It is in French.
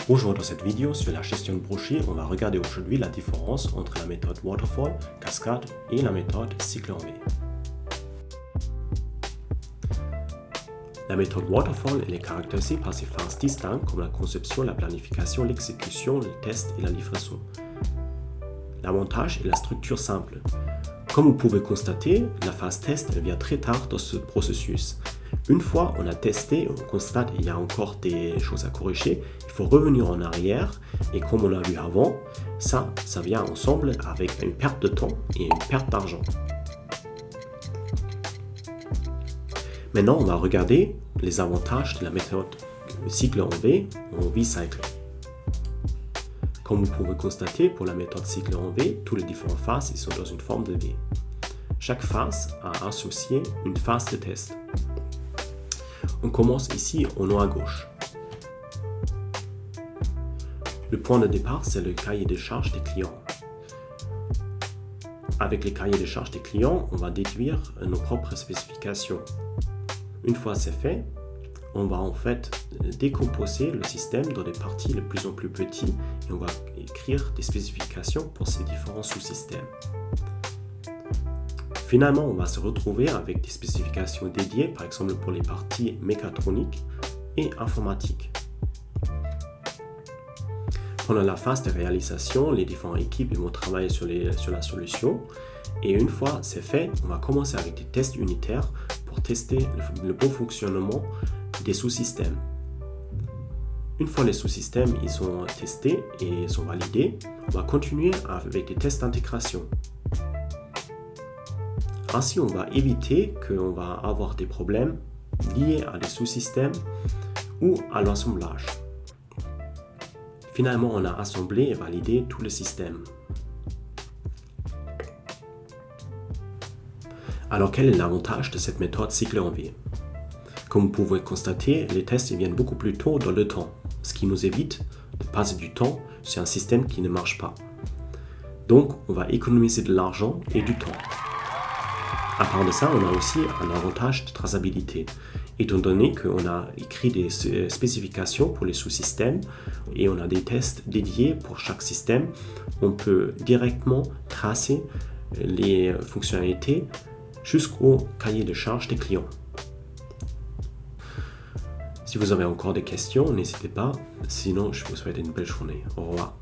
Bonjour, dans cette vidéo sur la gestion de projet, on va regarder aujourd'hui la différence entre la méthode Waterfall, Cascade et la méthode cycle en V. La méthode Waterfall elle est caractérisée par ses phases distinctes comme la conception, la planification, l'exécution, le test et la livraison. L'avantage est la structure simple. Comme vous pouvez constater, la phase test elle vient très tard dans ce processus. Une fois on a testé, on constate qu'il y a encore des choses à corriger, il faut revenir en arrière et comme on l'a vu avant, ça vient ensemble avec une perte de temps et une perte d'argent. Maintenant on va regarder les avantages de la méthode cycle en V ou V-cycle. Comme vous pouvez constater, pour la méthode cycle en V, toutes les différentes phases sont dans une forme de V. Chaque phase a associé une phase de test. On commence ici en haut à gauche. Le point de départ, c'est le cahier de charges des clients. Avec les cahiers de charges des clients, on va déduire nos propres spécifications. Une fois c'est fait, on va en fait décomposer le système dans des parties de plus en plus petites et on va écrire des spécifications pour ces différents sous-systèmes. Finalement, on va se retrouver avec des spécifications dédiées, par exemple pour les parties mécatroniques et informatiques. Pendant la phase de réalisation, les différentes équipes vont travailler sur la solution. Et une fois c'est fait, on va commencer avec des tests unitaires pour tester le bon fonctionnement des sous-systèmes. Une fois les sous-systèmes ils sont testés et sont validés, on va continuer avec des tests d'intégration. Ainsi, on va éviter qu'on va avoir des problèmes liés à des sous-systèmes ou à l'assemblage. Finalement, on a assemblé et validé tout le système. Alors, quel est l'avantage de cette méthode cycle en V? Comme vous pouvez constater, les tests viennent beaucoup plus tôt dans le temps, ce qui nous évite de passer du temps sur un système qui ne marche pas. Donc, on va économiser de l'argent et du temps. À part de ça, on a aussi un avantage de traçabilité. Étant donné qu'on a écrit des spécifications pour les sous-systèmes et on a des tests dédiés pour chaque système, on peut directement tracer les fonctionnalités jusqu'au cahier de charges des clients. Si vous avez encore des questions, n'hésitez pas. Sinon, je vous souhaite une belle journée. Au revoir.